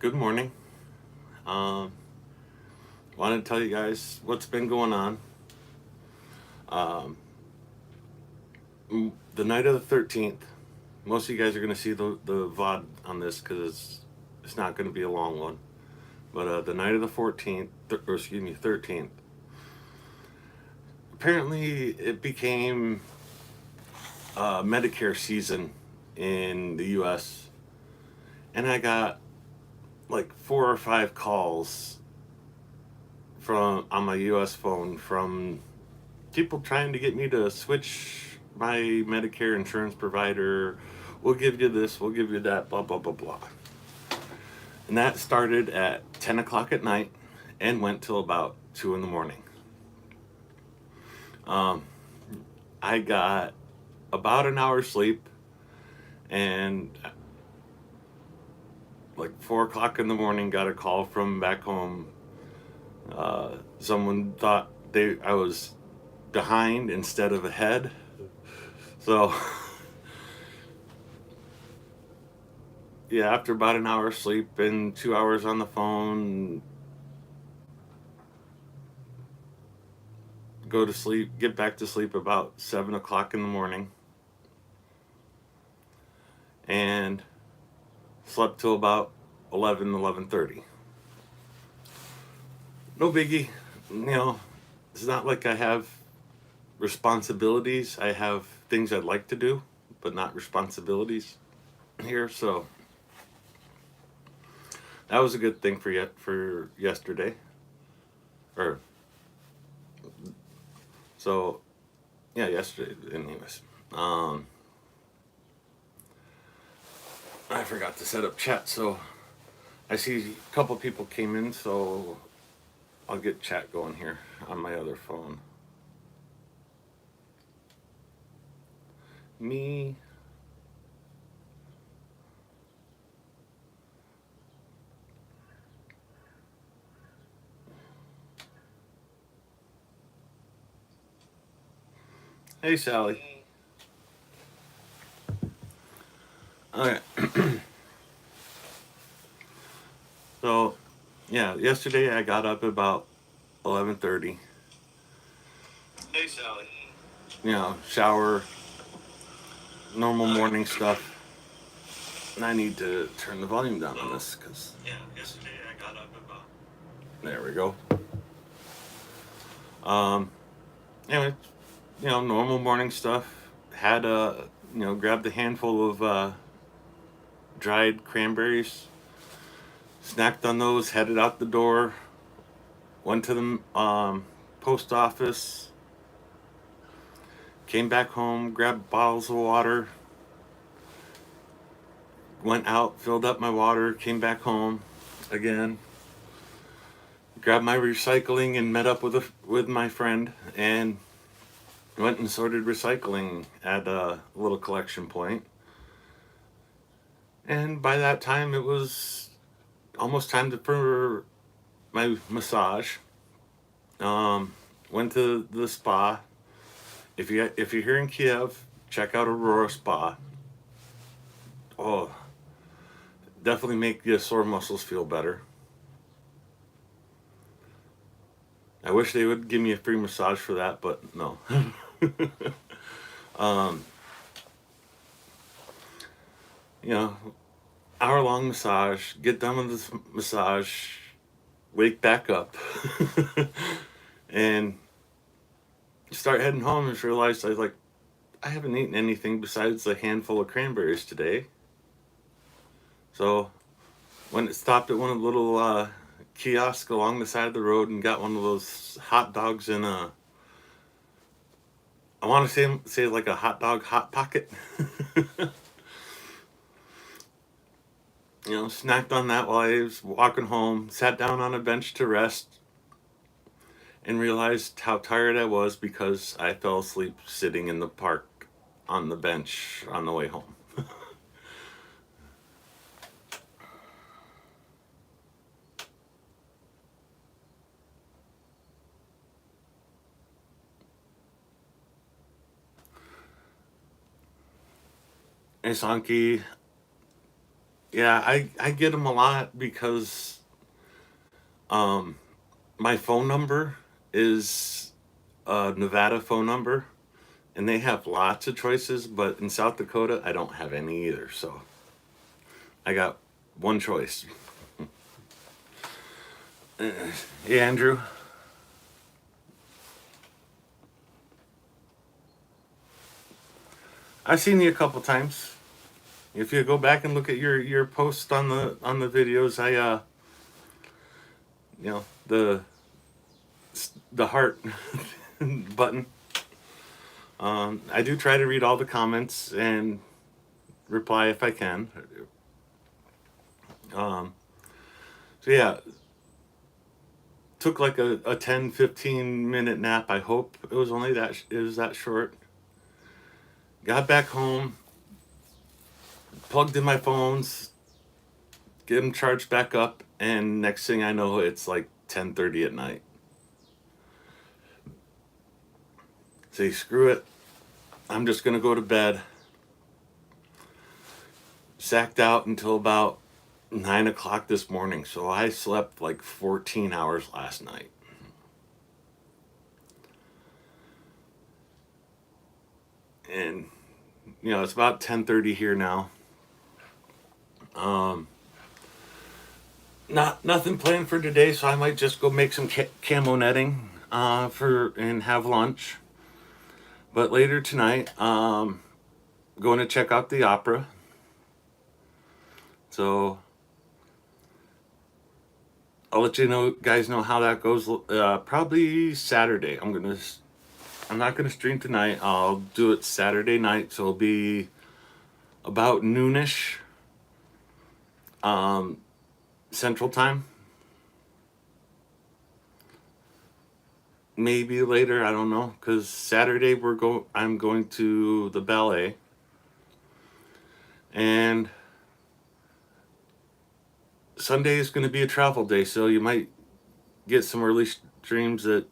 Good morning. Um, Wanted to tell you guys what's been going on. Um, the night of the 13th, most of you guys are going to see the VOD on this because it's not going to be a long one. But the night of the 14th, or excuse me, 13th, apparently it became Medicare season in the US. And I got like 4 or 5 calls from on my US phone from people trying to get me to switch my Medicare insurance provider. We'll give you this, we'll give you that, blah, blah, blah, blah. And that started at 10 o'clock at night and went till about 2 in the morning. Um, I got about an hour's sleep, and like 4 o'clock in the morning, got a call from back home. Someone thought I was behind instead of ahead. So yeah, after about an hour of sleep and 2 hours on the phone, go to sleep, get back to sleep about 7 o'clock in the morning, and slept till about 11:30. No biggie. It's not like I have responsibilities. I have things I'd like to do, but not responsibilities here. So that was a good thing for yesterday. Or so yeah, yesterday. Anyways, I forgot to set up chat, so I see a couple people came in, so I'll get chat going here on my other phone. Me. Hey, Sally. Okay. So, yeah, yesterday I got up about 11:30. Hey, Sally. Shower, normal morning stuff. And I need to turn the volume down on this because Yeah, yesterday I got up about. there we go. Um, anyway, normal morning stuff. Had grabbed a handful of dried cranberries, snacked on those, headed out the door, went to the post office, came back home, grabbed bottles of water, went out, filled up my water, came back home again, grabbed my recycling, and met up with my friend, and went and sorted recycling at a little collection point. And by that time, it was almost time for my massage. Um, Went to the spa. If you're here in Kyiv, check out Aurora Spa. Oh, definitely make your sore muscles feel better. I wish they would give me a free massage for that, but no. um, you know, Hour-long massage. Get done with this massage. Wake back up, and start heading home. And realize I haven't eaten anything besides a handful of cranberries today. So when it stopped at one of the little kiosks along the side of the road and got one of those hot dogs in a, I want to say like a hot dog hot pocket. Snacked on that while I was walking home. Sat down on a bench to rest, and realized how tired I was because I fell asleep sitting in the park on the bench on the way home. Hey, Sanki. Yeah, I get them a lot because um my phone number is a Nevada phone number, and they have lots of choices, but in South Dakota I don't have any either. So I got one choice. Hey, Andrew. I've seen you a couple times. If you go back and look at your post on the videos, I you know the heart button. I do try to read all the comments and reply if I can. Um, so yeah, took like a 10-15 minute nap. I hope it was only it was that short. Got back home, plugged in my phones, get them charged back up, and next thing I know, it's like 10:30 at night. Say screw it, I'm just gonna go to bed. Sacked out until about 9 o'clock this morning, so I slept like 14 hours last night. And it's about 10:30 here now. Um, nothing planned for today, so I might just go make some camo netting for and have lunch. But later tonight, going to check out the opera. So I'll let you guys know how that goes. Probably Saturday. I'm not gonna stream tonight. I'll do it Saturday night, so it'll be about noonish, Central Time. Maybe later. I don't know, because Saturday I'm going to the ballet, and Sunday is going to be a travel day, so you might get some early streams that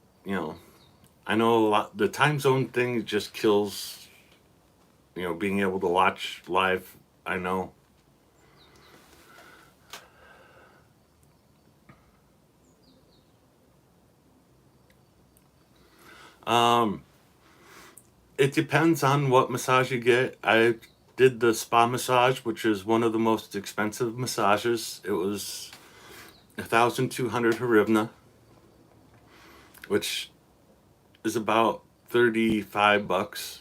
I know a lot. The time zone thing just kills, being able to watch live. I know. Um, it depends on what massage you get. I did the spa massage, which is one of the most expensive massages. It was 1,200 hryvnia, which is about $35.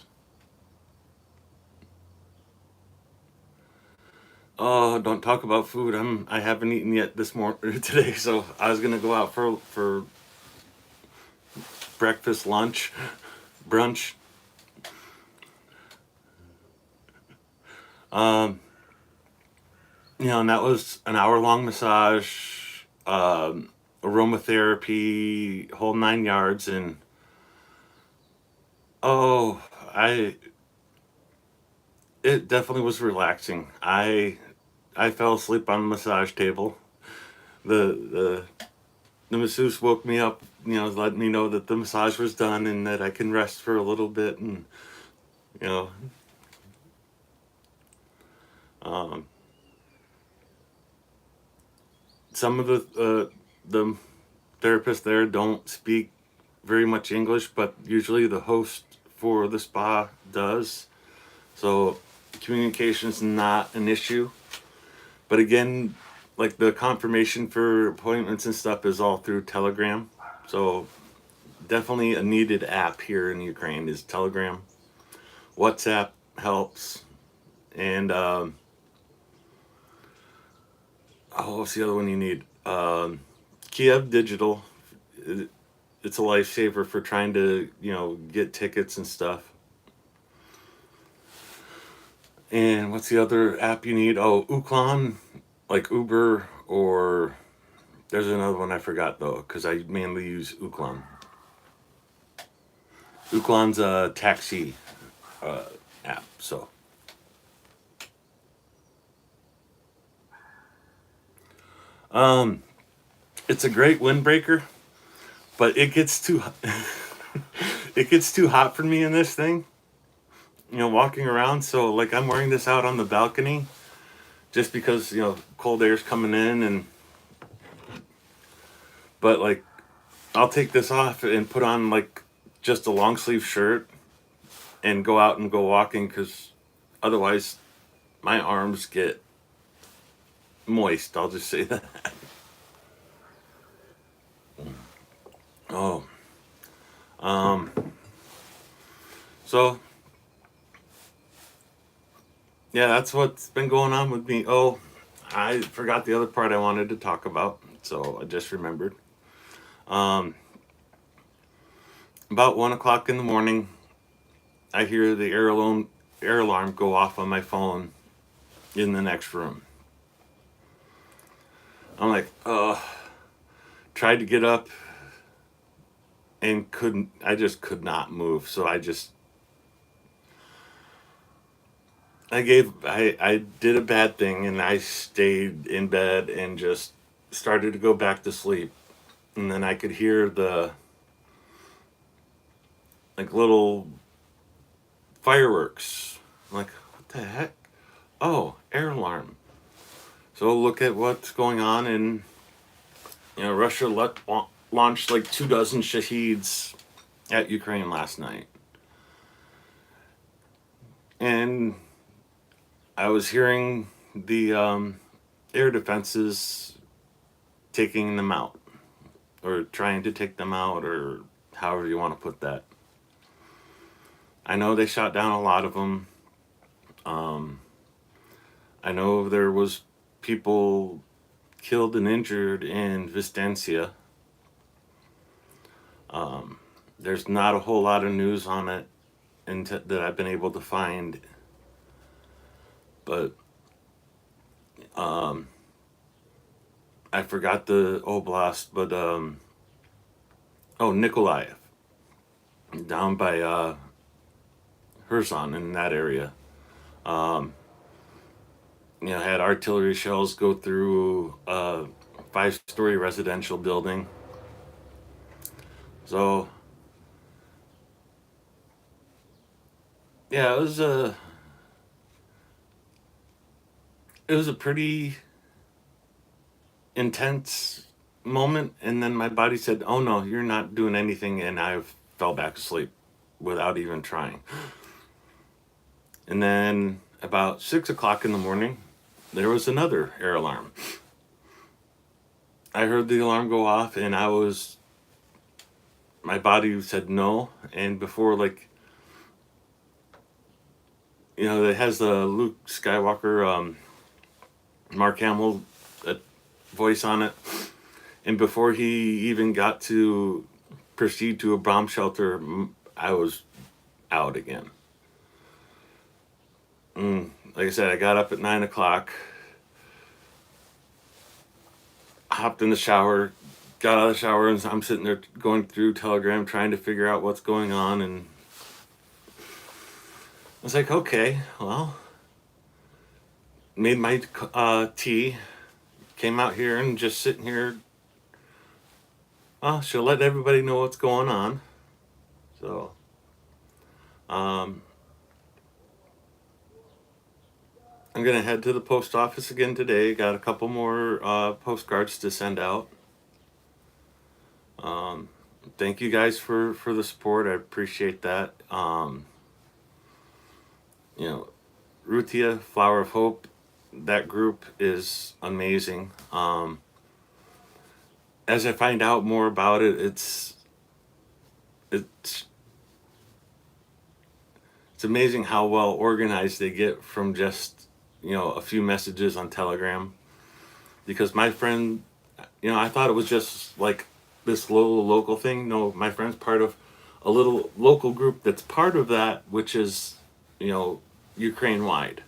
Oh, don't talk about food. I haven't eaten yet this morning today, so I was gonna go out for breakfast, lunch, brunch. Um, and that was an hour-long massage, aromatherapy, whole 9 yards, and oh, I it definitely was relaxing. I fell asleep on the massage table. The masseuse woke me up, let me know that the massage was done and that I can rest for a little bit, and you know, um, some of the therapists there don't speak very much English, but usually the host for the spa does, so communication's not an issue. But again, like the confirmation for appointments and stuff is all through Telegram. So definitely a needed app here in Ukraine is Telegram. WhatsApp helps. And what's the other one you need? Kyiv Digital. It's a lifesaver for trying to, get tickets and stuff. And what's the other app you need? Oh, Uklon, like Uber, or there's another one I forgot though, because I mainly use Uklon. Uklon's a taxi app, so. It's a great windbreaker, but it gets too it gets too hot for me in this thing. Walking around. So like I'm wearing this out on the balcony, just because cold air's coming in, but like I'll take this off and put on like just a long sleeve shirt and go out and go walking, because otherwise my arms get moist. I'll just say that. Oh, um, so yeah, that's what's been going on with me. Oh, I forgot the other part I wanted to talk about, so I just remembered. Um, about 1 o'clock in the morning, I hear the air alarm go off on my phone in the next room. I'm like, tried to get up and couldn't. I just could not move. So I did a bad thing, and I stayed in bed and just started to go back to sleep. And then I could hear the like little fireworks. I'm like, what the heck? Oh, air alarm. So look at what's going on, and Russia launched like 2 dozen Shaheeds at Ukraine last night, and I was hearing the air defenses taking them out, or trying to take them out, or however you want to put that. I know they shot down a lot of them. I know there was people killed and injured in Vistancia. There's not a whole lot of news on it that I've been able to find, but I forgot the oblast, but Nikolaev, down by Kherson, in that area. Had artillery shells go through a 5-story residential building. So yeah, it was a pretty intense moment, and then my body said, "Oh no, you're not doing anything," and I fell back asleep without even trying. And then about 6 o'clock in the morning, there was another air alarm. I heard the alarm go off, and my body said no, and before, like, it has the Luke Skywalker, Mark Hamill voice on it, and before he even got to proceed to a bomb shelter, I was out again. Like I said, I got up at 9 o'clock, hopped in the shower, got out of the shower, and I'm sitting there going through Telegram trying to figure out what's going on, and I was like, okay, well, made my tea, came out here and just sitting here. Well, she'll let everybody know what's going on. So, I'm gonna head to the post office again today. Got a couple more postcards to send out. Thank you guys for the support. I appreciate that. Rutia, Flower of Hope, that group is amazing. As I find out more about it, it's amazing how well organized they get from just a few messages on Telegram. Because my friend, I thought it was just like this little local thing. No, my friend's part of a little local group that's part of that, which is Ukraine wide.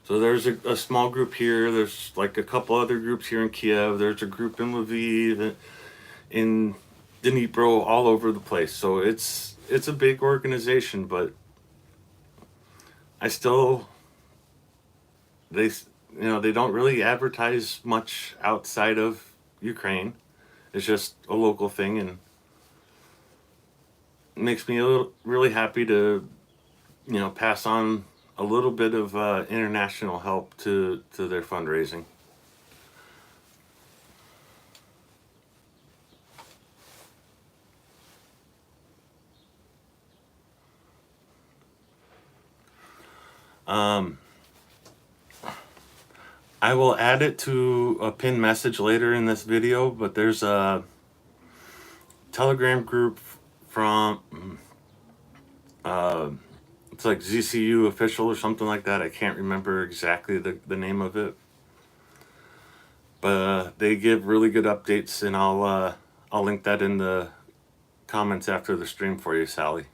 So there's a small group here. There's like a couple other groups here in Kyiv. There's a group in Lviv, in Dnipro, all over the place. So it's a big organization, but I still, they don't really advertise much outside of Ukraine. It's just a local thing, and it makes me really happy to pass on a little bit of international help to their fundraising. I will add it to a pinned message later in this video, but there's a Telegram group from it's like ZCU official or something like that. I can't remember exactly the name of it, but they give really good updates, and I'll link that in the comments after the stream for you, Sally.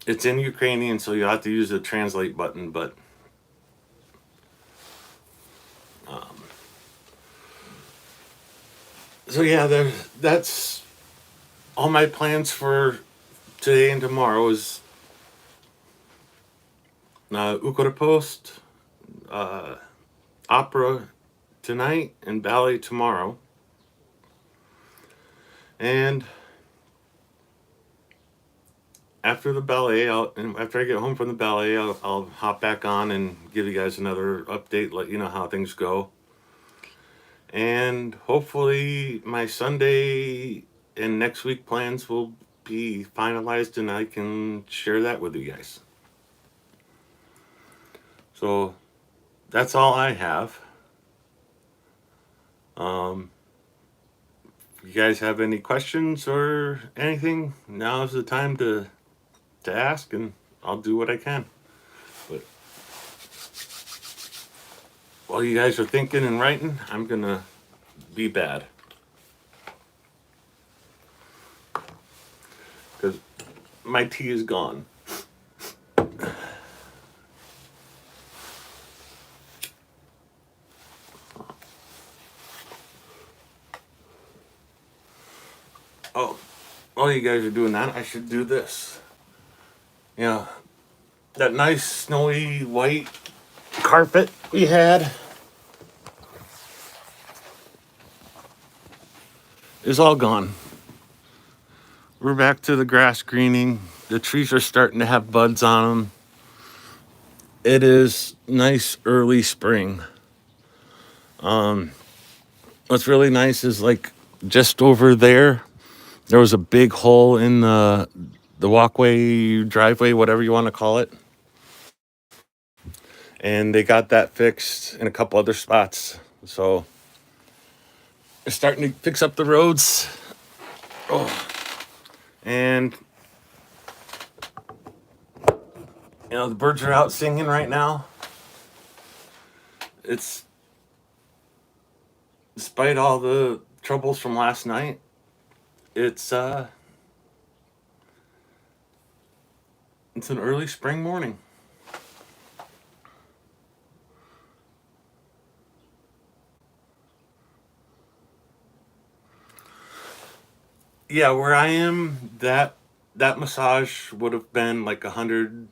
It's in Ukrainian, so you have to use the translate button, but so yeah, that's all my plans for today and tomorrow is Ukra-Post, opera tonight, and ballet tomorrow. And after the ballet, after I get home from the ballet, I'll hop back on and give you guys another update, let you know how things go. And hopefully my Sunday and next week plans will be finalized and I can share that with you guys. So that's all I have. If you guys have any questions or anything, now's the time to ask, and I'll do what I can. But while you guys are thinking and writing, I'm gonna be bad, because my tea is gone. Oh, while you guys are doing that, I should do this. Yeah, that nice snowy white carpet we had is all gone. We're back to the grass greening. The trees are starting to have buds on them. It is nice early spring. What's really nice is, like, just over there was a big hole in the walkway, driveway, whatever you want to call it. And they got that fixed in a couple other spots. So they're starting to fix up the roads. Oh. And the birds are out singing right now. It's, despite all the troubles from last night, it's an early spring morning. Yeah, where I am, that massage would have been like $125,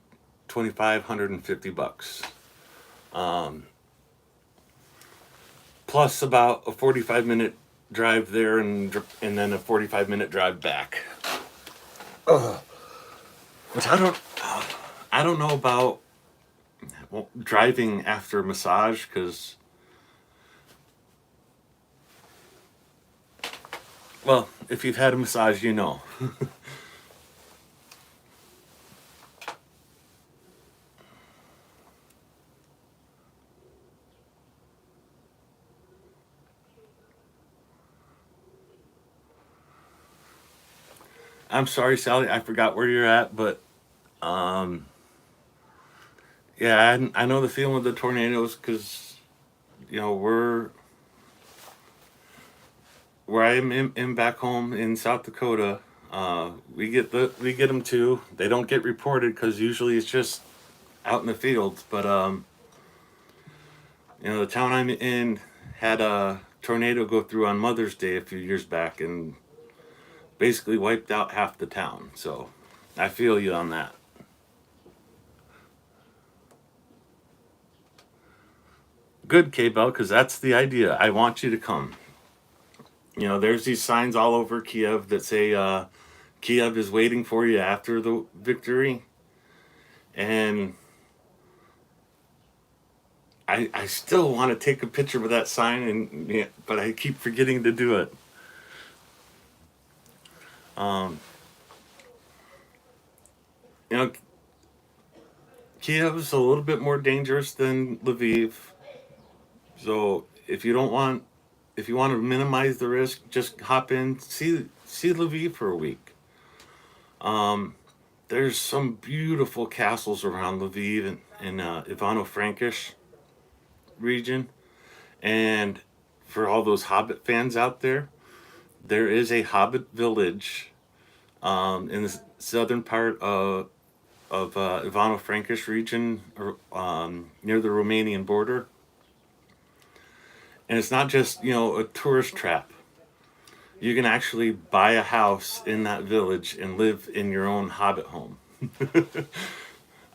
$150. Plus about a 45-minute drive there and then a 45-minute drive back. Which I don't know about driving after a massage, because, well, if you've had a massage, you know. I'm sorry, Sally, I forgot where you're at, but yeah, I know the feeling with the tornadoes, because where I am in back home in South Dakota, we get them too. They don't get reported because usually it's just out in the fields, but the town I'm in had a tornado go through on Mother's Day a few years back and basically wiped out half the town. So I feel you on that. Good, K-Bell, because that's the idea. I want you to come. There's these signs all over Kyiv that say Kyiv is waiting for you after the victory. And I still want to take a picture with that sign, and yeah, but I keep forgetting to do it. Um, you know, Kyiv is a little bit more dangerous than Lviv. So if you want to minimize the risk, just hop in, see Lviv for a week. Um, there's some beautiful castles around Lviv and Ivano-Frankish region, and for all those Hobbit fans out there, there is a Hobbit village in the southern part of Ivano-Frankish region, near the Romanian border, and it's not just a tourist trap. You can actually buy a house in that village and live in your own Hobbit home.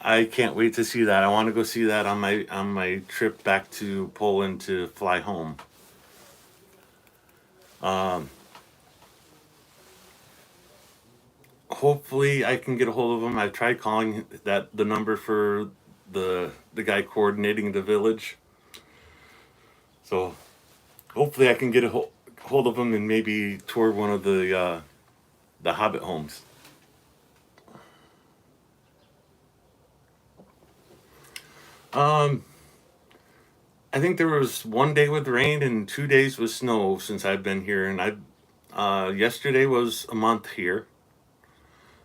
I can't wait to see that. I want to go see that on my trip back to Poland to fly home. Um, Hopefully, I can get a hold of him. I've tried calling the number for the guy coordinating the village. So hopefully, I can get hold of him and maybe tour one of the Hobbit homes. Um, I think there was one day with rain and 2 days with snow since I've been here, and yesterday was a month here.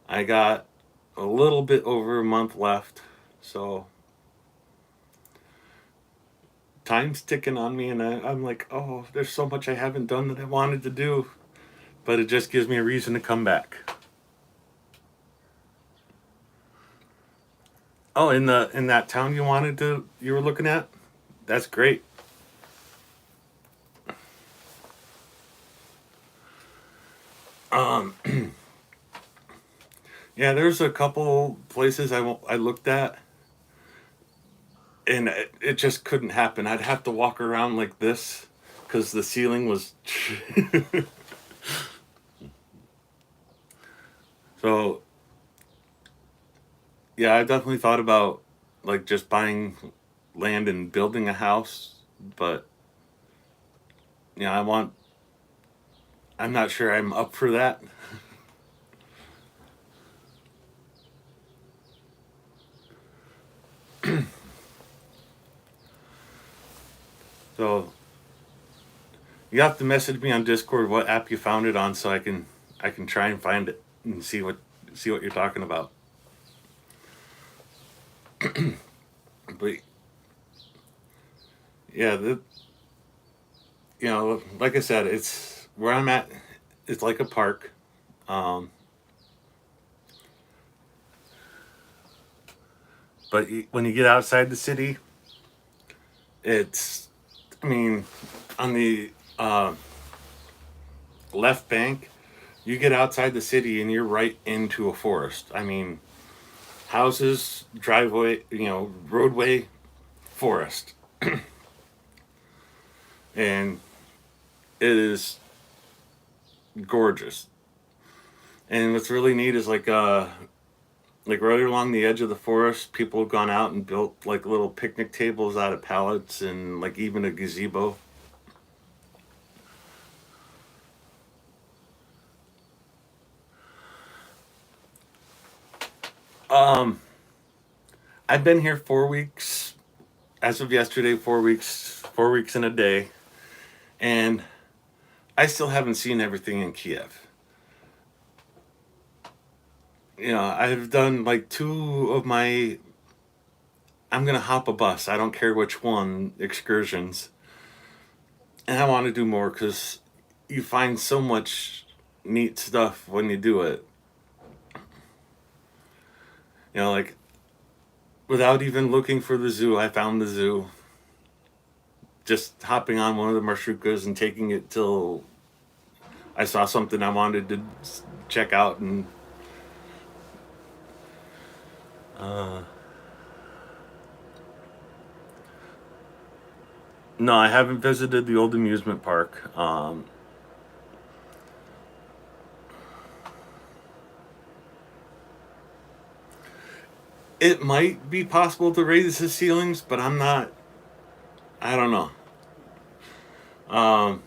I got a little bit over a month left, so time's ticking on me, and I'm like, oh, there's so much I haven't done that I wanted to do, but it just gives me a reason to come back. Oh, in that town you were looking at, that's great. Um, yeah, there's a couple places I looked at, and it just couldn't happen. I'd have to walk around like this because the ceiling was. So yeah, I definitely thought about like just buying land and building a house, but yeah, I'm not sure I'm up for that. So you have to message me on Discord what app you found it on so I can try and find it and see what you're talking about. But yeah, like I said, it's where I'm at. It's like a park. Um, but when you get outside the city, it's, I mean, on the left bank, you get outside the city and you're right into a forest. I mean, houses, driveway, roadway, forest, and it is gorgeous. And what's really neat is like right along the edge of the forest, people have gone out and built like little picnic tables out of pallets and like even a gazebo. Um, I've been here 4 weeks. As of yesterday, 4 weeks, 4 weeks in a day, and I still haven't seen everything in Kiev. I've done like two of my I'm gonna hop a bus, I don't care which one, excursions, and I want to do more because you find so much neat stuff when you do it. Like without even looking for the zoo, I found the zoo. Just hopping on one of the marshrutkas and taking it till I saw something I wanted to check out, and uh, no, I haven't visited the old amusement park. it might be possible to raise the ceilings, but I'm not. I don't know. Um,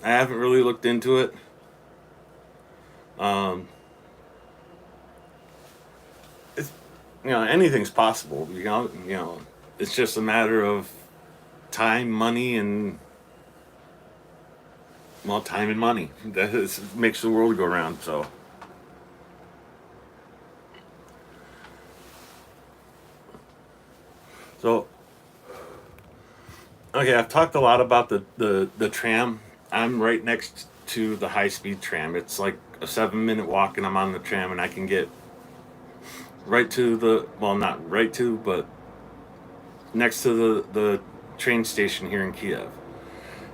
I haven't really looked into it. Um, it's anything's possible. It's just a matter of time, money, and time and money. Makes the world go round. So okay, I've talked a lot about the tram. I'm right next to the high speed tram. It's like a 7 minute walk, and I'm on the tram, and I can get right to not right to, but next to the train station here in Kiev.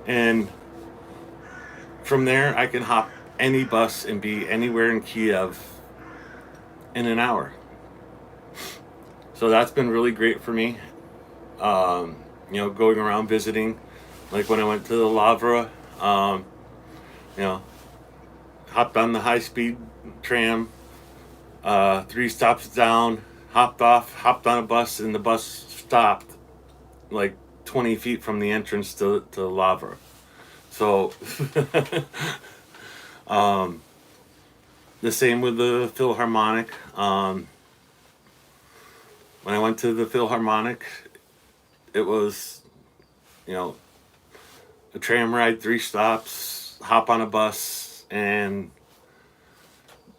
And from there, I can hop any bus and be anywhere in Kiev in an hour. So that's been really great for me. Going around visiting, like when I went to the Lavra, you know, hopped on the high speed tram, 3 stops down, hopped off, hopped on a bus, and the bus stopped like 20 feet from the entrance to Lavra. So, um, the same with the Philharmonic. When I went to the Philharmonic, it was, you know, a tram ride, 3 stops, hop on a bus, and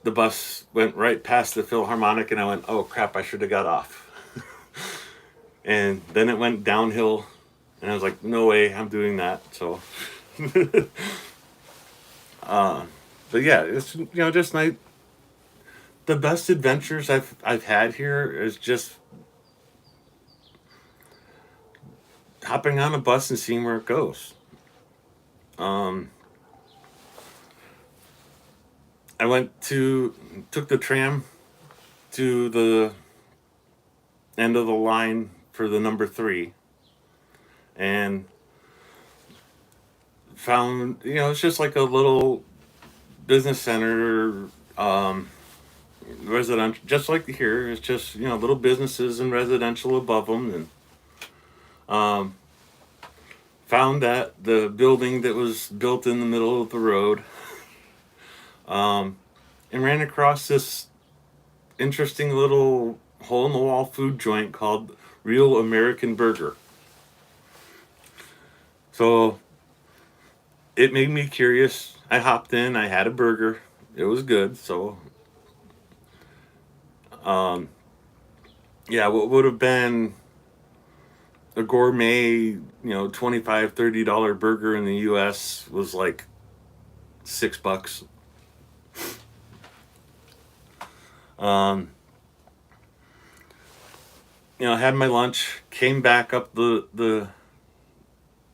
the bus went right past the Philharmonic, and I went, oh crap, I should have got off. And then it went downhill, and I was like, no way, I'm doing that. So, but yeah, it's just nice. The best adventures I've had here is just hopping on a bus and seeing where it goes. Um, I took the tram to the end of the line for the number 3, and found, it's just like a little business center, residential, just like here. It's just, little businesses and residential above them. And um, found that the building that was built in the middle of the road, and ran across this interesting little hole in the wall food joint called Real American Burger. So it made me curious. I hopped in, I had a burger. It was good. So, yeah, what would have been a gourmet, $25-$30 burger in the US was like $6. Um, I had my lunch, came back up the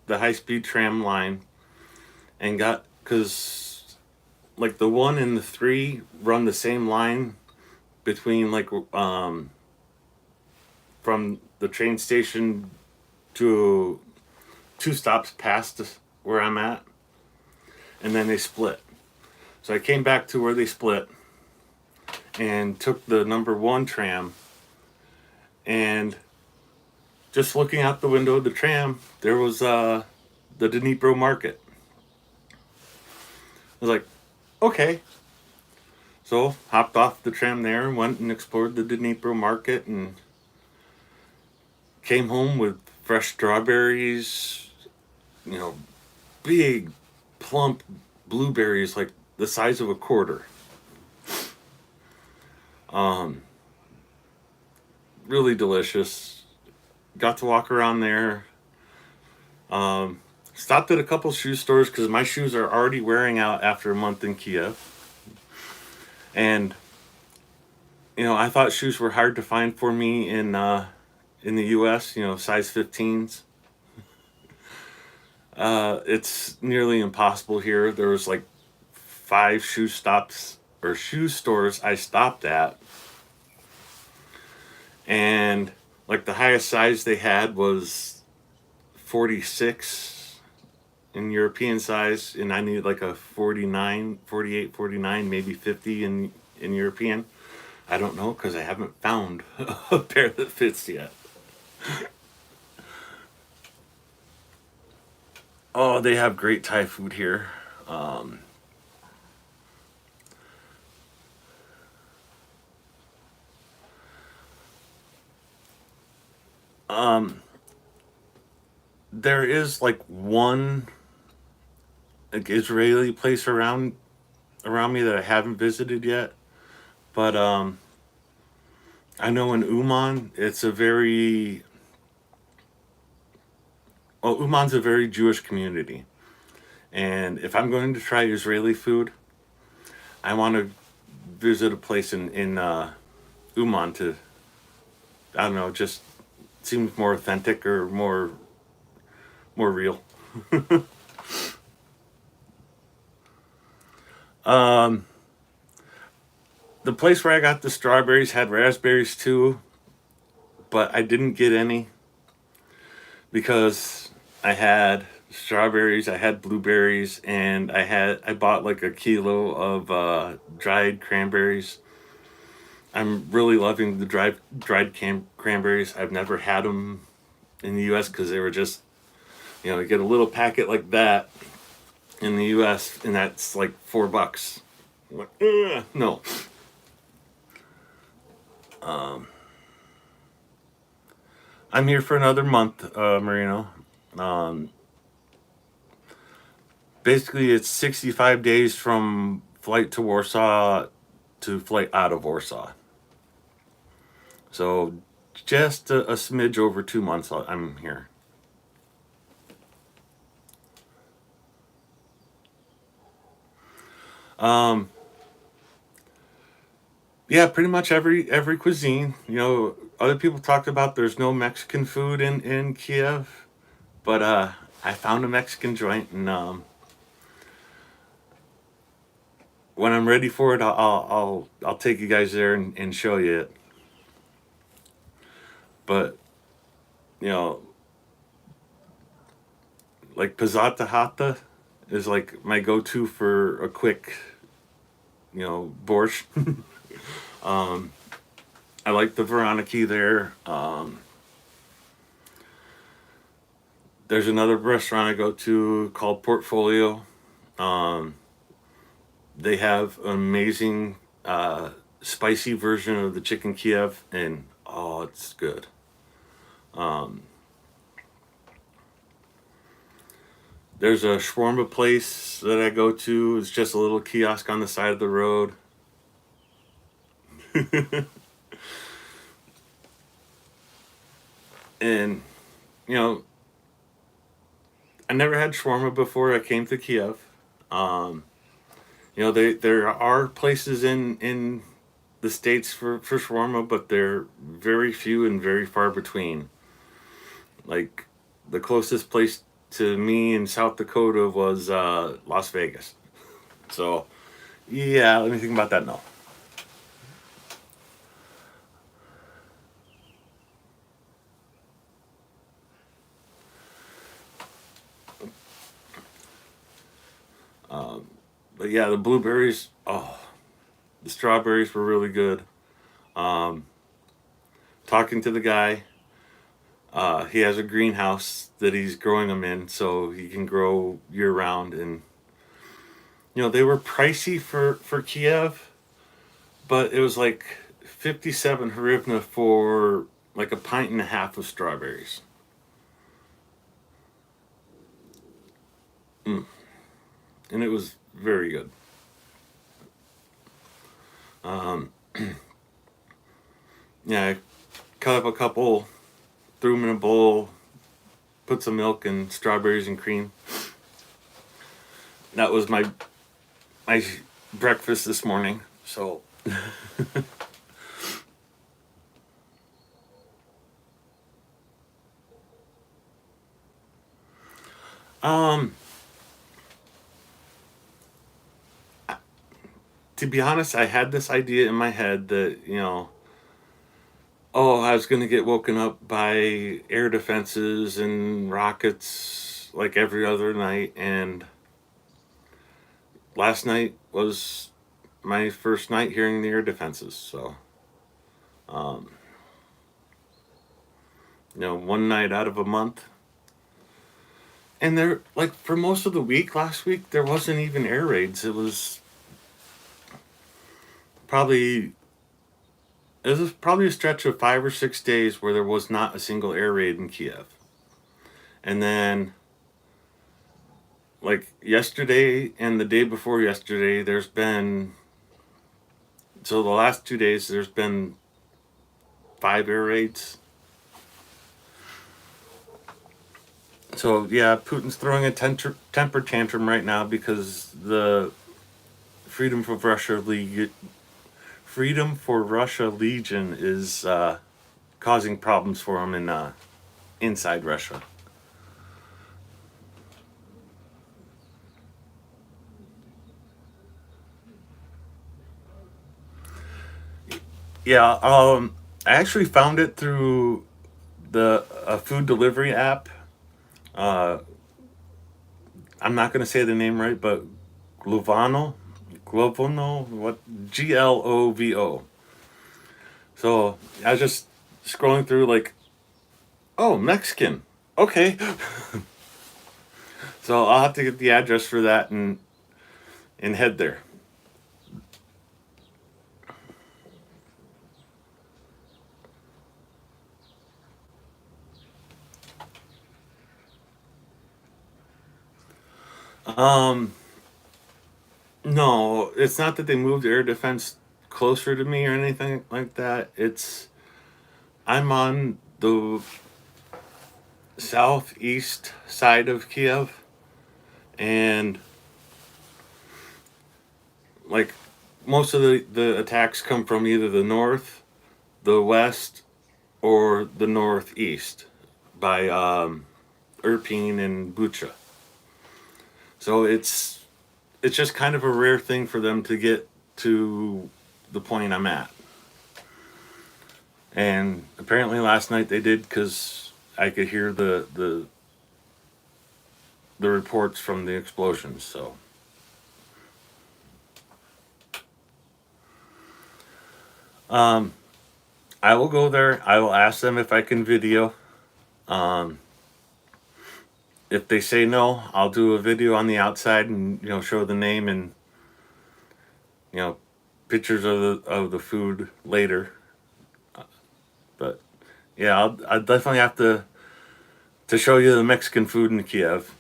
high speed tram line, and because like the 1 and the 3 run the same line between from the train station to 2 stops past where I'm at, and then they split. So I came back to where they split and took the number 1 tram, and just looking out the window of the tram, there was the Dnipro market. I was like, okay. So hopped off the tram there and went and explored the Dnipro market, and came home with fresh strawberries, big, plump blueberries like the size of a quarter. Really delicious. Got to walk around there. Stopped at a couple shoe stores because my shoes are already wearing out after a month in Kiev. And I thought shoes were hard to find for me in the U.S. Size 15s. It's nearly impossible here. There was like 5 shoe stores I stopped at, and like the highest size they had was 46 in European size, and I needed like a 49, 48, 49, maybe 50 in European. I don't know because I haven't found a pair that fits yet. Oh, they have great Thai food here. Um, um, there is like one like Israeli place around me that I haven't visited yet, but I know in Uman it's a very well Uman's a very Jewish community, and if I'm going to try Israeli food, I want to visit a place in Uman to I don't know just seems more authentic or more real. Um, the place where I got the strawberries had raspberries too, but I didn't get any because I had strawberries, I had blueberries, and I bought like a kilo of dried cranberries. I'm really loving the cranberries. I've never had them in the U.S. because they were just you get a little packet like that in the U.S. and that's like $4. I'm like, no. Um, I'm here for another month, Marino. Um, Basically, it's 65 days from flight to Warsaw to flight out of Warsaw. So just a smidge over 2 months I'm here. Um, yeah, pretty much every cuisine. Other people talked about there's no Mexican food in Kiev, but I found a Mexican joint, and when I'm ready for it, I'll take you guys there and show you it. But you know, like pizzata hata is like my go-to for a quick, borscht. um, I like the Veroniki there. There's another restaurant I go to called Portfolio. Um, they have an amazing spicy version of the chicken Kiev, and oh, it's good. Um, there's a shawarma place that I go to. It's just a little kiosk on the side of the road. And you know, I never had shawarma before I came to Kiev. Um, there are places in the states for shawarma, but they're very few and very far between. Like the closest place to me in South Dakota was Las Vegas. So yeah, let me think about that now. Um, but yeah, the blueberries. Oh, the strawberries were really good. Um, Talking to the guy, he has a greenhouse that he's growing them in, so he can grow year round. And they were pricey for Kiev, but it was like 57 hryvnia for like a pint and a half of strawberries. Mm. And it was very good. Um, yeah, I cut up a couple, threw them in a bowl, put some milk and strawberries and cream. That was my breakfast this morning. So, um, to be honest, I had this idea in my head that oh, I was gonna get woken up by air defenses and rockets like every other night, and last night was my first night hearing the air defenses. So, Um, one night out of a month. And there, like, for most of the week last week, there wasn't even air raids. Probably, it was probably a stretch of 5 or 6 days where there was not a single air raid in Kiev. And then, like, yesterday and the day before yesterday, so the last 2 days, there's been 5 air raids. So yeah, Putin's throwing a temper tantrum right now because the Freedom for Russia Legion is causing problems for him inside Russia. Yeah, I actually found it through the a food delivery app. Uh, I'm not going to say the name right, but Glovono, what Glovo. So I was just scrolling through, like, oh, Mexican, okay. So I'll have to get the address for that and head there. Um, no, it's not that they moved air defense closer to me or anything like that. I'm on the southeast side of Kiev, and like most of the attacks come from either the north, the west, or the northeast by Irpin and Bucha. So it's just kind of a rare thing for them to get to the point I'm at. And apparently last night they did, because I could hear the reports from the explosions. So um, I will go there. I will ask them if I can video. Um, if they say no, I'll do a video on the outside and show the name and you know pictures of the food later. But yeah, I'll definitely have to show you the Mexican food in Kiev.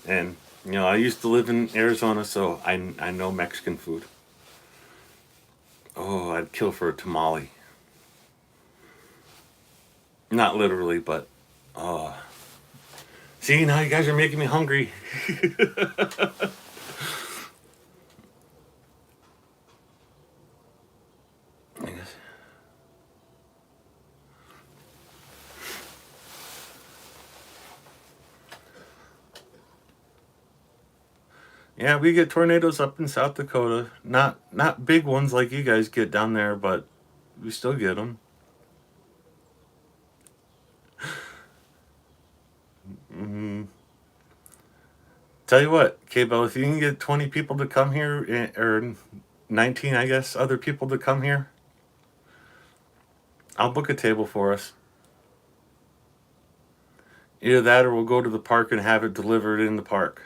And I used to live in Arizona, so I know Mexican food. Oh, I'd kill for a tamale. Not literally, but oh. See, now you guys are making me hungry. Yeah, we get tornadoes up in South Dakota. Not big ones like you guys get down there, but we still get them. Mm-hmm. Tell you what, K-Bell, if you can get 20 people to come here, or 19, I guess, other people to come here, I'll book a table for us. Either that or we'll go to the park and have it delivered in the park.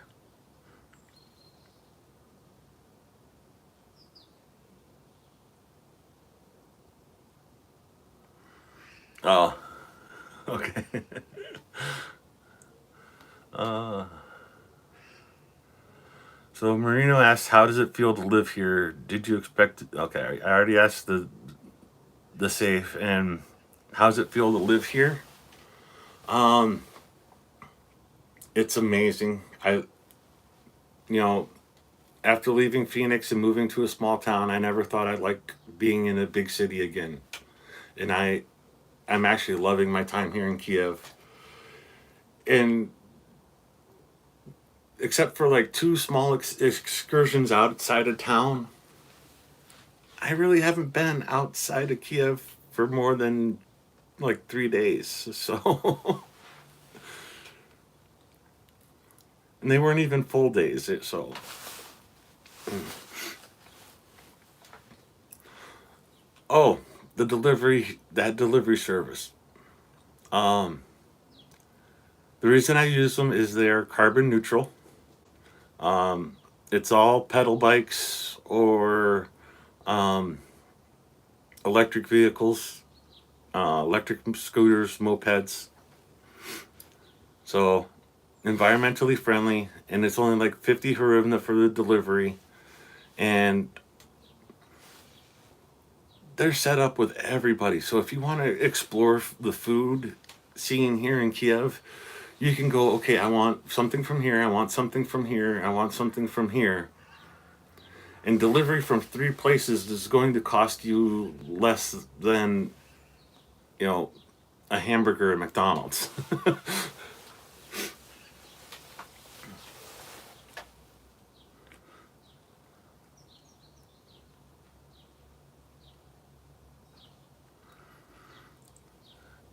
Oh, okay. uh, so Marino asks, how does it feel to live here? Did you expect... Okay, I already asked the safe. And how does it feel to live here? Um, it's amazing. You know, after leaving Phoenix and moving to a small town, I never thought I'd like being in a big city again. And I'm actually loving my time here in Kiev. And except for like 2 small excursions outside of town, I really haven't been outside of Kiev for more than like 3 days. So, and they weren't even full days. So, oh, that delivery service. Um, the reason I use them is they're carbon neutral. Um, it's all pedal bikes or um, electric vehicles, electric scooters, mopeds. So environmentally friendly, and it's only like 50 hryvnia for the delivery, and they're set up with everybody. So if you want to explore the food scene here in Kiev, you can go, okay, I want something from here, I want something from here, I want something from here. And delivery from 3 places is going to cost you less than, you know, a hamburger at McDonald's.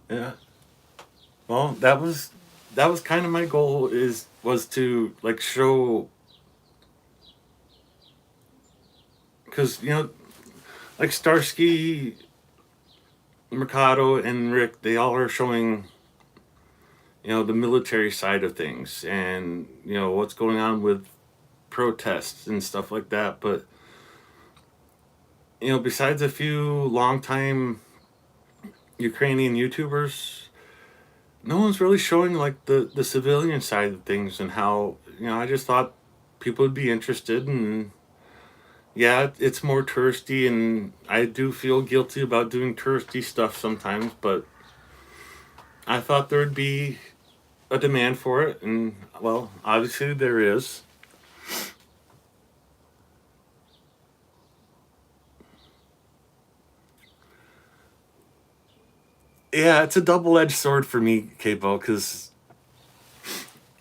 Yeah. Well, that was kind of my goal is was to like show, because like Starsky, Mercado, and Rick, they all are showing the military side of things, and what's going on with protests and stuff like that. But besides a few longtime Ukrainian YouTubers, no one's really showing like the civilian side of things, and how I just thought people would be interested. And yeah, it's more touristy, and I do feel guilty about doing touristy stuff sometimes, but I thought there would be a demand for it, and well, obviously there is. Yeah, it's a double-edged sword for me, Cabo, because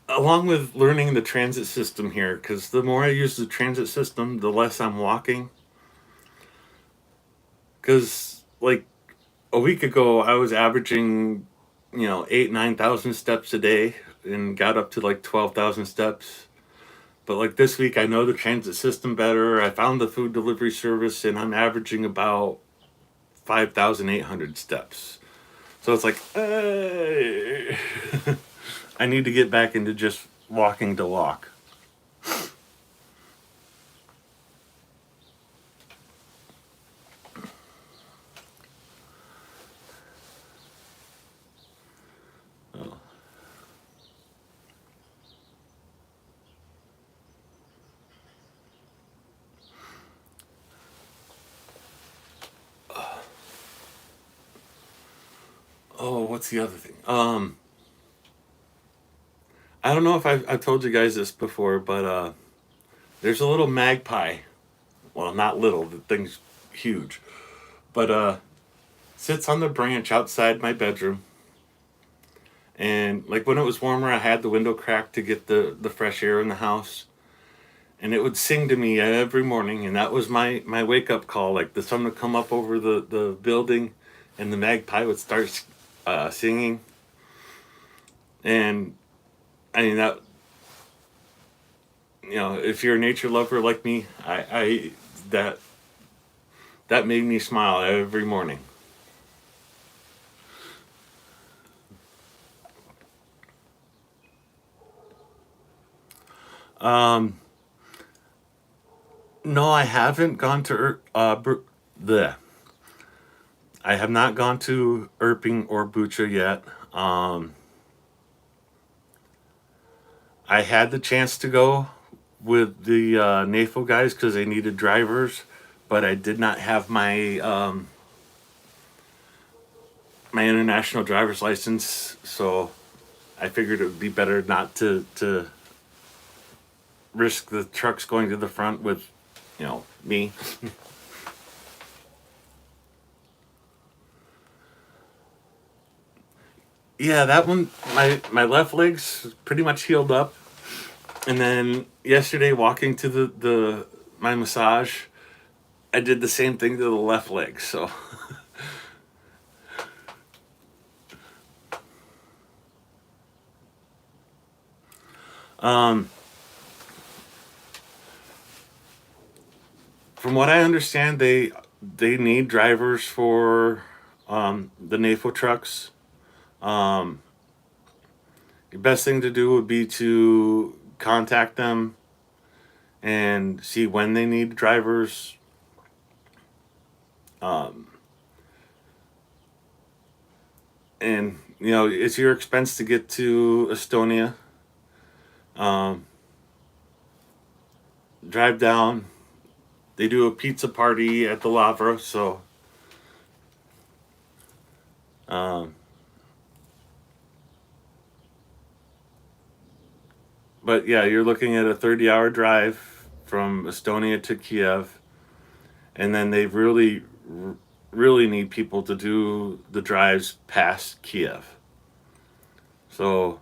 along with learning the transit system here, because the more I use the transit system, the less I'm walking. Because like a week ago, I was averaging 8-9,000 steps a day, and got up to like 12,000 steps. But like this week, I know the transit system better. I found the food delivery service, and I'm averaging about 5,800 steps. So it's like, I need to get back into just walking to walk. Oh, oh, what's the other thing? I don't know if I've told you guys this before, but there's a little magpie. Well, not little, the thing's huge. But sits on the branch outside my bedroom. And like when it was warmer, I had the window cracked to get the fresh air in the house. And it would sing to me every morning, and that was my wake up call. Like the sun would come up over the building, and the magpie would start singing. And I mean that if you're a nature lover like me, I that that made me smile every morning. Um, no, I haven't gone to the. I have not gone to Irping or Bucha yet. I had the chance to go with the NAFO guys because they needed drivers, but I did not have my international driver's license, so I figured it would be better not to risk the trucks going to the front with me. Yeah, that one, my left leg's pretty much healed up. And then yesterday, walking to the my massage, I did the same thing to the left leg. So, um, from what I understand, they they need drivers for the NAFO trucks. Um, the best thing to do would be to contact them and see when they need drivers. Um, and it's your expense to get to Estonia. Um, drive down. They do a pizza party at the Lavra, so um, but yeah, you're looking at a 30-hour drive from Estonia to Kiev, and then they really need people to do the drives past Kiev. So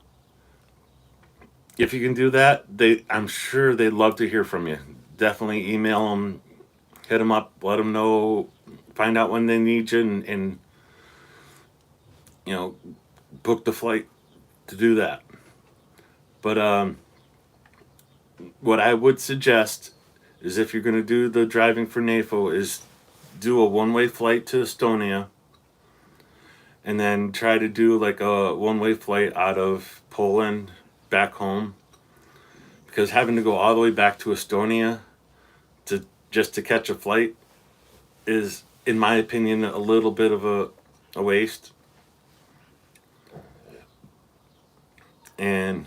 if you can do that, I'm sure they'd love to hear from you. Definitely email them, hit them up, let them know, find out when they need you, and you know, book the flight to do that. But what I would suggest is if you're going to do the driving for NAFO is do a one-way flight to Estonia and then try to do like a one-way flight out of Poland back home, because having to go all the way back to Estonia to just to catch a flight is, in my opinion, a little bit of a waste. And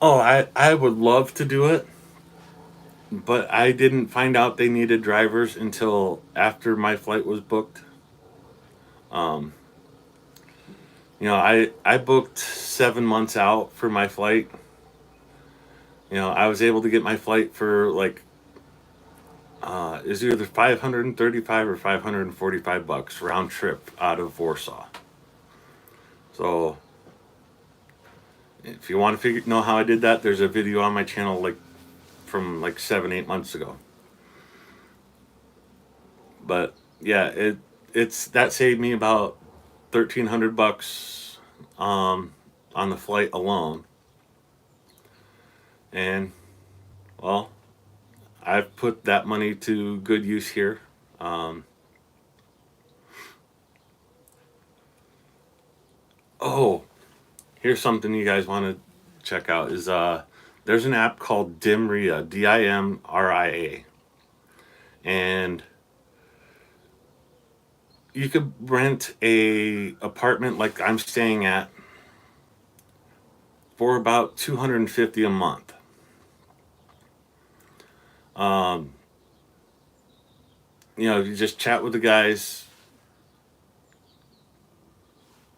oh, I would love to do it, but I didn't find out they needed drivers until after my flight was booked. Um, I booked 7 months out for my flight. I was able to get my flight for like is either 535 or $545 round trip out of Warsaw. So if you want to know how I did that, there's a video on my channel like from like 7-8 months ago. But yeah, it's that saved me about $1,300 on the flight alone. And well, I've put that money to good use here. Um, oh, here's something you guys want to check out is there's an app called Dimria, Dimria, and you could rent a apartment like I'm staying at for about $250 a month. Um, you just chat with the guys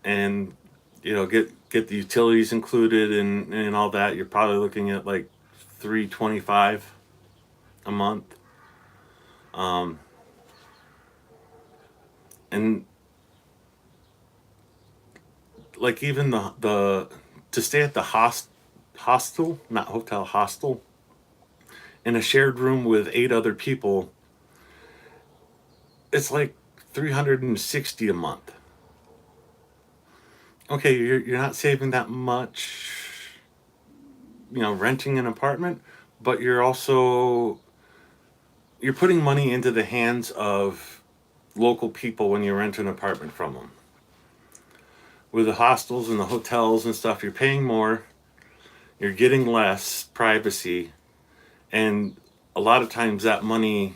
and get the utilities included and all that. You're probably looking at like $325 a month. Um, and like even the to stay at the hostel, not hotel, hostel, in a shared room with 8 other people, it's like 360 a month. Okay, you're not saving that much, renting an apartment, but you're putting money into the hands of local people when you rent an apartment from them. With the hostels and the hotels and stuff, you're paying more, you're getting less privacy, and a lot of times that money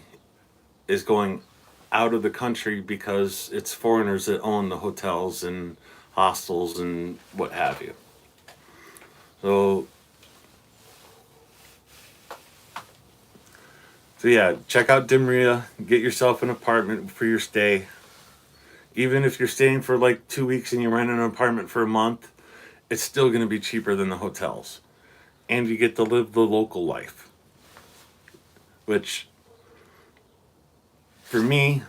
is going out of the country because it's foreigners that own the hotels and hostels and what have you. So yeah, check out Dimria, get yourself an apartment for your stay. Even if you're staying for like 2 weeks and you rent an apartment for a month, it's still going to be cheaper than the hotels. And you get to live the local life. Which, for me,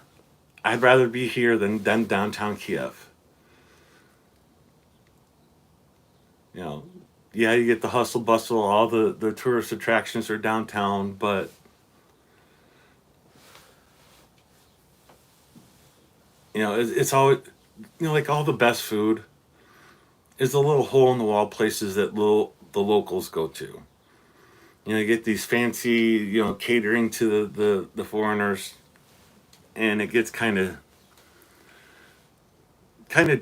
I'd rather be here than downtown Kiev. Yeah, you get the hustle bustle, all the tourist attractions are downtown, but it's all like all the best food is the little hole in the wall places that the locals go to. You get these fancy, catering to the foreigners, and it gets kind of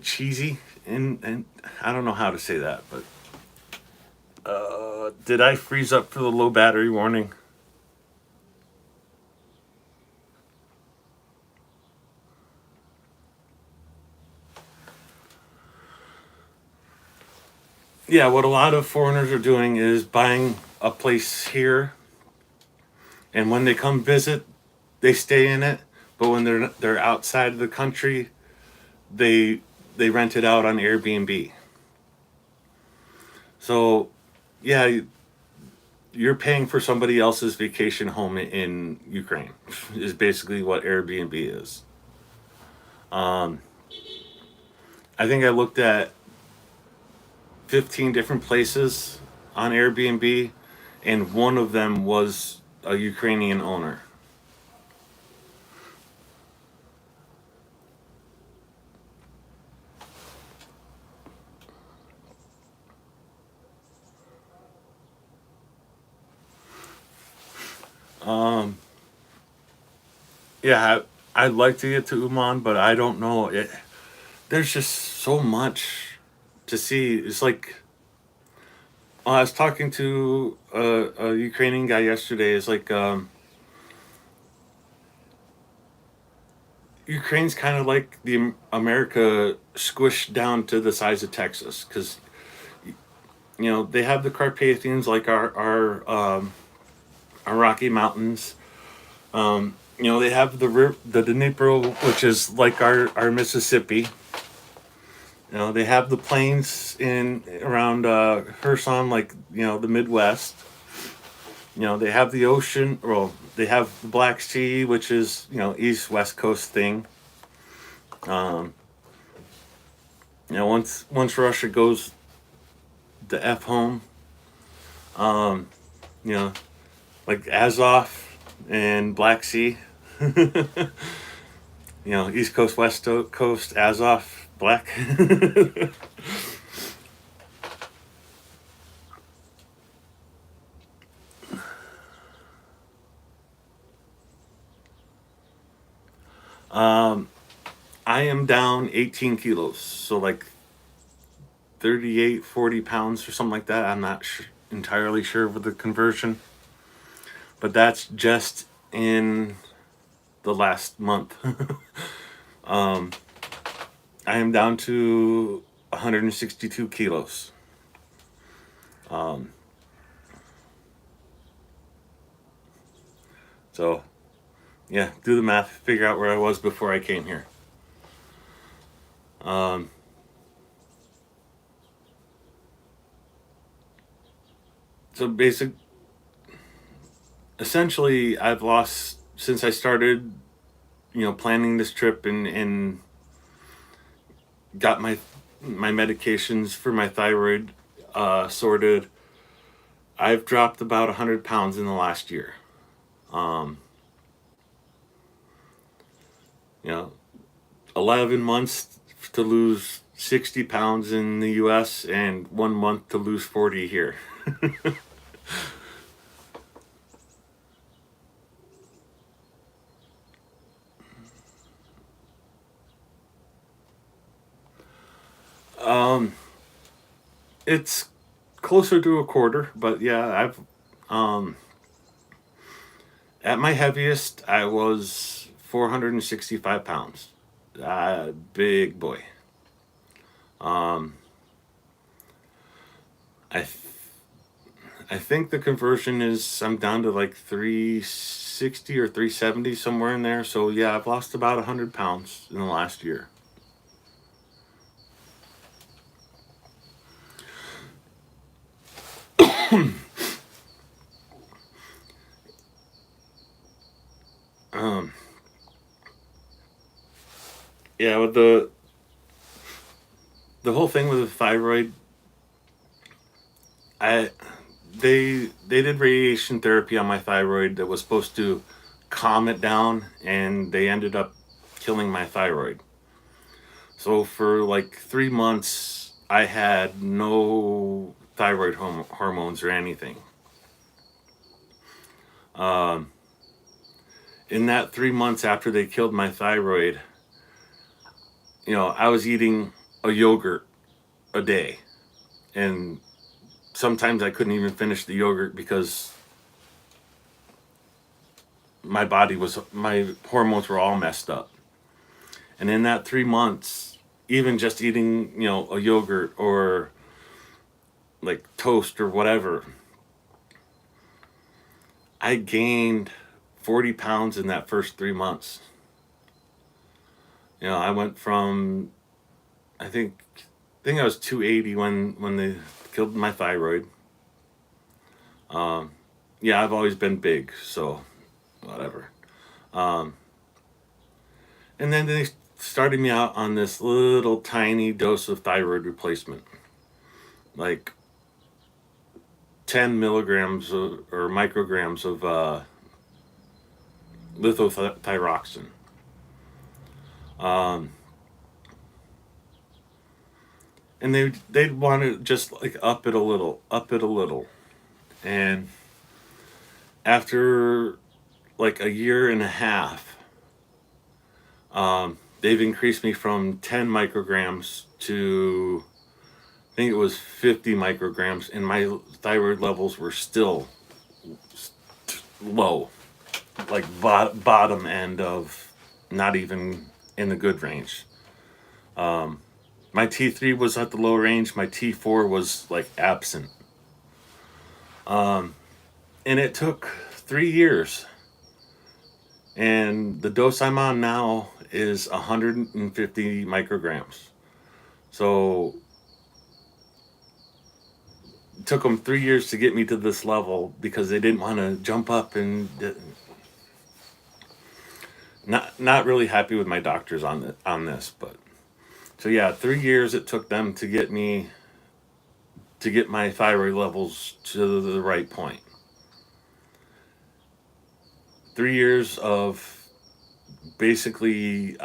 cheesy, and I don't know how to say that, but did I freeze up for the low battery warning? Yeah, what a lot of foreigners are doing is buying a place here, and when they come visit, they stay in it. But when they're outside of the country, they they rent it out on Airbnb. So, yeah, you're paying for somebody else's vacation home in Ukraine. Is basically what Airbnb is. Um, I think I looked at 15 different places on Airbnb, and one of them was a Ukrainian owner. Um, yeah, I'd like to get to Uman, but I don't know. There's just so much to see. It's like I was talking to a Ukrainian guy yesterday. It's like Ukraine's kind of like the America squished down to the size of Texas, because they have the Carpathians, like our Rocky Mountains. They have the Dnipro, which is like our Mississippi. They have the plains in around Kherson, like the Midwest. They have the ocean. Well, they have the Black Sea, which is East West Coast thing. Um, once Russia goes the f home, um, you know, like Azov and Black Sea. East Coast, Coast, Azov, Black. um, I am down 18 kilos, so like 38, 40 pounds or something like that. I'm not entirely sure with the conversion, but that's just in the last month. um, I am down to 162 kilos. Um, so, yeah, do the math, figure out where I was before I came here. Um, so essentially, I've lost since I started, planning this trip and got my medications for my thyroid sorted. I've dropped about 100 pounds in the last year. Um, you know, 11 months to lose 60 pounds in the U.S. and 1 month to lose 40 here. um, it's closer to a quarter, but yeah, um, at my heaviest, I was 465 pounds. Big boy. Um, I th- I think the conversion is I'm down to like 360 or 370, somewhere in there. So yeah, I've lost about 100 pounds in the last year. um, yeah, with the whole thing with the thyroid, I they did radiation therapy on my thyroid that was supposed to calm it down, and they ended up killing my thyroid. So for like 3 months, I had no thyroid hormones or anything. Um, in that 3 months after they killed my thyroid, I was eating a yogurt a day, and sometimes I couldn't even finish the yogurt because my hormones were all messed up. And in that 3 months, even just eating, a yogurt or like toast or whatever, I gained 40 pounds in that first 3 months. I went from, I think I was 280 when they killed my thyroid. Um, yeah, I've always been big, so whatever. Um, and then they started me out on this little tiny dose of thyroid replacement, like 10 milligrams or micrograms of lithothyroxine. Um, and they'd want to just like up it a little, and after like a year and a half, they've increased me from 10 micrograms to I think it was 50 micrograms, and my thyroid levels were still low, like bottom end of not even in the good range. Um, my T3 was at the low range. My T4 was like absent. Um, and it took 3 years. And the dose I'm on now is 150 micrograms. So it took them 3 years to get me to this level because they didn't want to jump up, and not really happy with my doctors on this. But so yeah, 3 years it took them to get my thyroid levels to the right point. 3 years of basically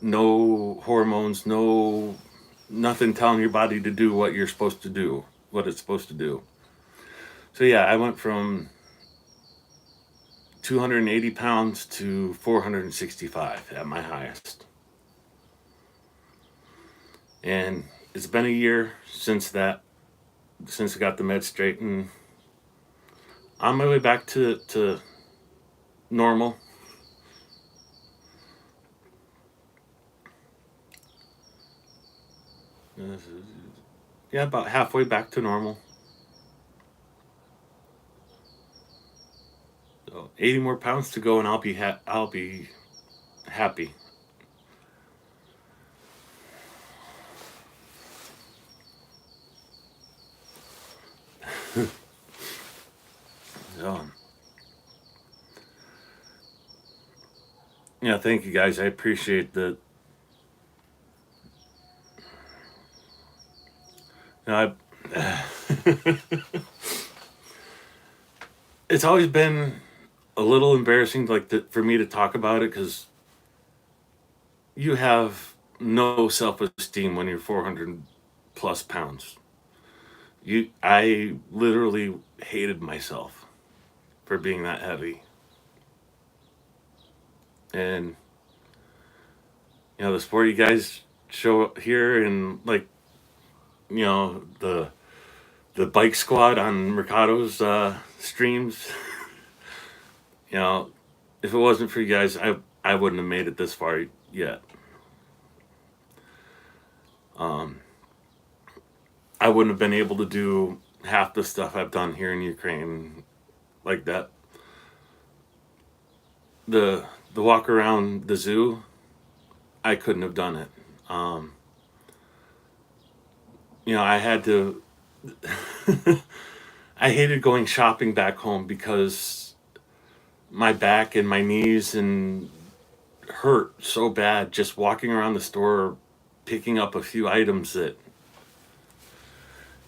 no hormones, nothing telling your body to do what you're supposed to do, what it's supposed to do. So yeah, I went from 280 pounds to 465 at my highest. And it's been a year since I got the meds straight, and on my way back to normal. Yeah, about halfway back to normal. So 80 more pounds to go, and I'll be happy. So, yeah, thank you guys. I appreciate the. I, it's always been a little embarrassing, like for me to talk about it, because you have no self-esteem when you're 400 plus pounds. I literally hated myself for being that heavy, and the sport you guys show here, and like the bike squad on Mercado's streams. you know, if it wasn't for you guys, I wouldn't have made it this far yet. Um, I wouldn't have been able to do half the stuff I've done here in Ukraine like that. The the walk around the zoo, I couldn't have done it. Um, I had to. I hated going shopping back home because my back and my knees and hurt so bad just walking around the store, picking up a few items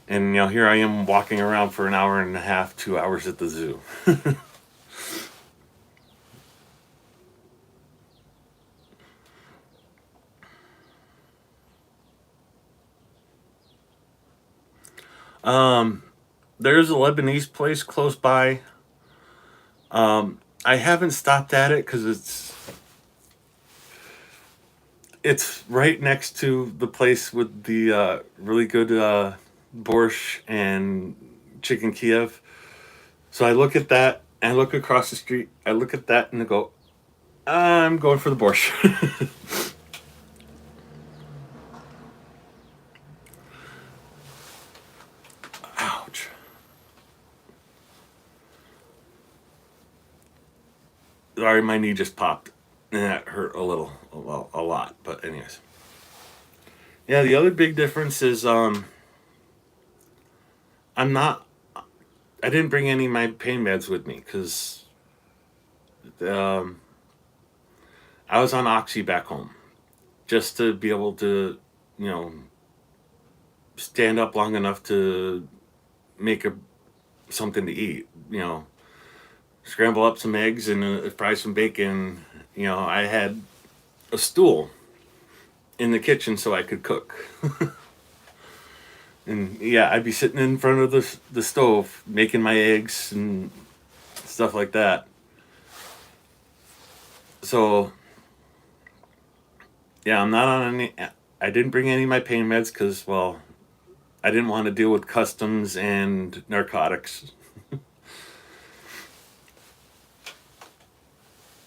and here I am walking around for an hour and a half, 2 hours at the zoo. um, there's a Lebanese place close by. I haven't stopped at it because it's right next to the place with the really good borscht and chicken Kyiv. So I look at that, and I look across the street. I look at that, and I go, I'm going for the borscht. Ouch. Sorry, my knee just popped. And that hurt a little, well, a lot. But anyways, yeah. The other big difference is I'm not. I didn't bring any of my pain meds with me because um, I was on oxy back home just to be able to, you know, stand up long enough to make something to eat. You know, scramble up some eggs and fry some bacon. You know, I had a stool in the kitchen so I could cook. And yeah, I'd be sitting in front of the stove making my eggs and stuff like that. So yeah, I'm not on any. I didn't bring any of my pain meds because, well, I didn't want to deal with customs and narcotics.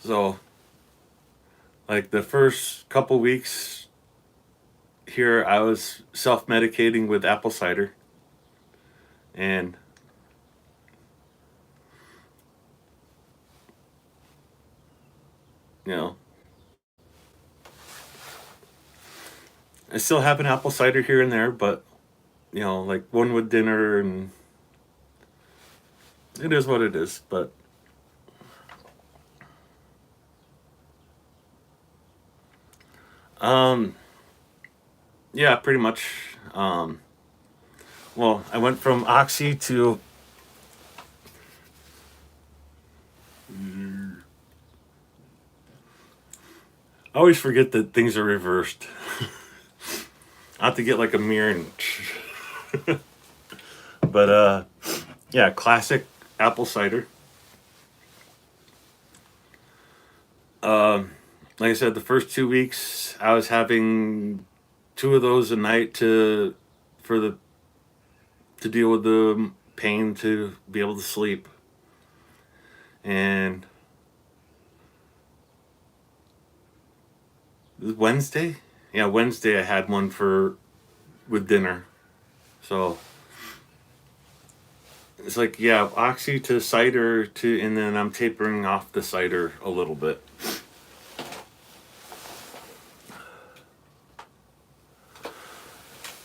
So like the first couple weeks here, I was self medicating with apple cider, and you know, I still have an apple cider here and there, but you know, like one with dinner, and it is what it is. But um, yeah, pretty much. Well, I went from oxy to. I always forget that things are reversed. I have to get like a mirror and. But yeah, classic apple cider. Um, like I said, the first 2 weeks I was having two of those a night for the to deal with the pain to be able to sleep. And Wednesday, yeah, Wednesday I had one for with dinner. So it's like yeah, oxy to cider to, and then I'm tapering off the cider a little bit.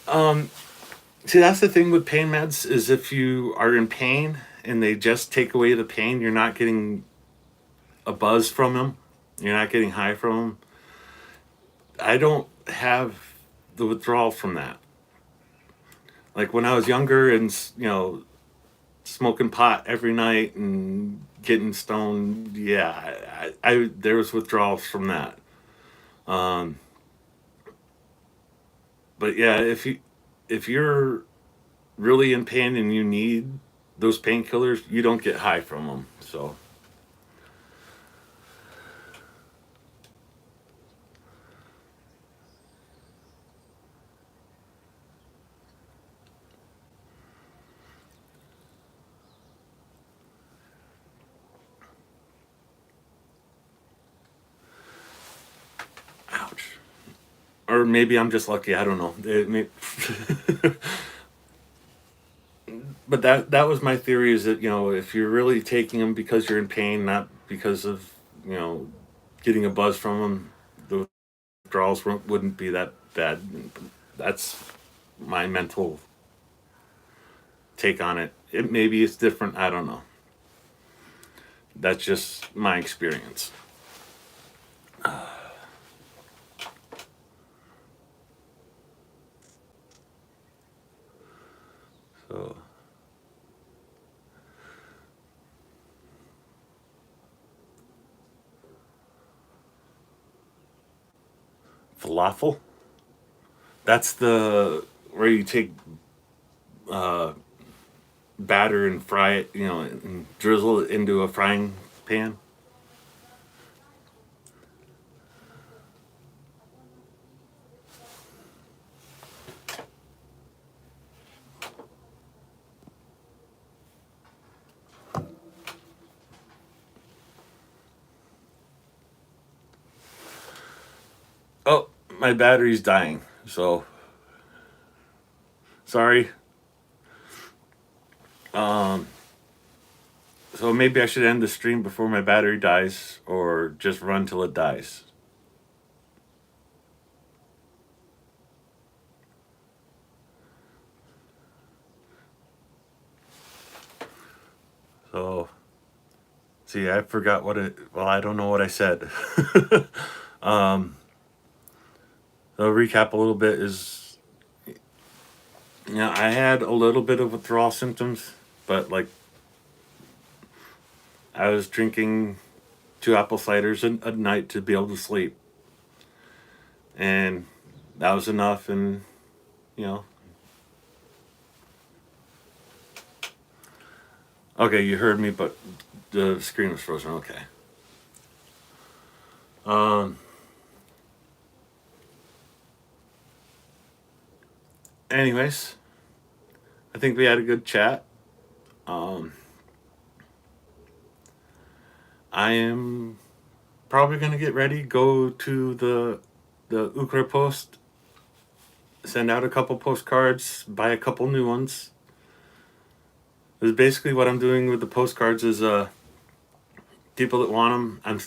Um, See, that's the thing with pain meds is if you are in pain and they just take away the pain, you're not getting a buzz from them. You're not getting high from them. I don't have the withdrawal from that. Like when I was younger and smoking pot every night and getting stoned, yeah, I there was withdrawals from that. Um, but yeah, if you're really in pain and you need those painkillers, you don't get high from them. So ouch. Or maybe I'm just lucky. I don't know. But that was my theory. Is that if you're really taking them because you're in pain, not because of you know getting a buzz from them, the withdrawals wouldn't be that bad. That's my mental take on it. Maybe it's different. I don't know. That's just my experience. So falafel. That's the where you take uh, batter and fry it, and drizzle it into a frying pan. Oh, my battery's dying, so sorry. So maybe I should end the stream before my battery dies, or just run till it dies. So, see, I forgot what it. Well, I don't know what I said. So recap a little bit is, I had a little bit of withdrawal symptoms, but like I was drinking 2 apple ciders a night to be able to sleep, and that was enough. And you know, okay, you heard me, but the screen was frozen. Okay. Anyways, I think we had a good chat. I am probably gonna get ready, go to the Ukra Post, send out a couple postcards, buy a couple new ones. Is basically what I'm doing with the postcards is people that want them.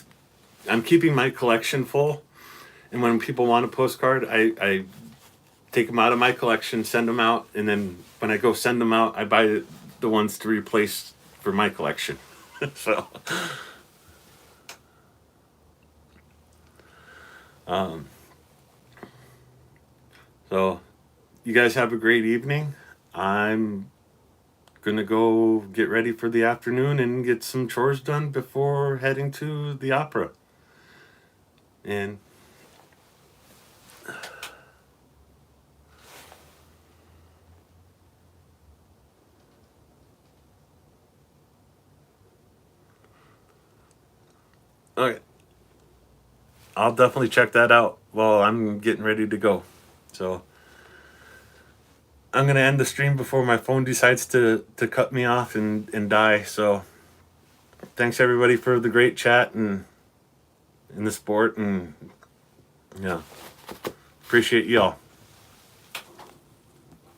I'm keeping my collection full, and when people want a postcard, I take them out of my collection, send them out, and then when I go send them out, I buy the ones to replace for my collection. So, so you guys have a great evening. I'm gonna go get ready for the afternoon and get some chores done before heading to the opera. And okay, I'll definitely check that out while I'm getting ready to go. So I'm gonna end the stream before my phone decides to cut me off and die. So thanks everybody for the great chat and in the sport, and yeah, appreciate y'all.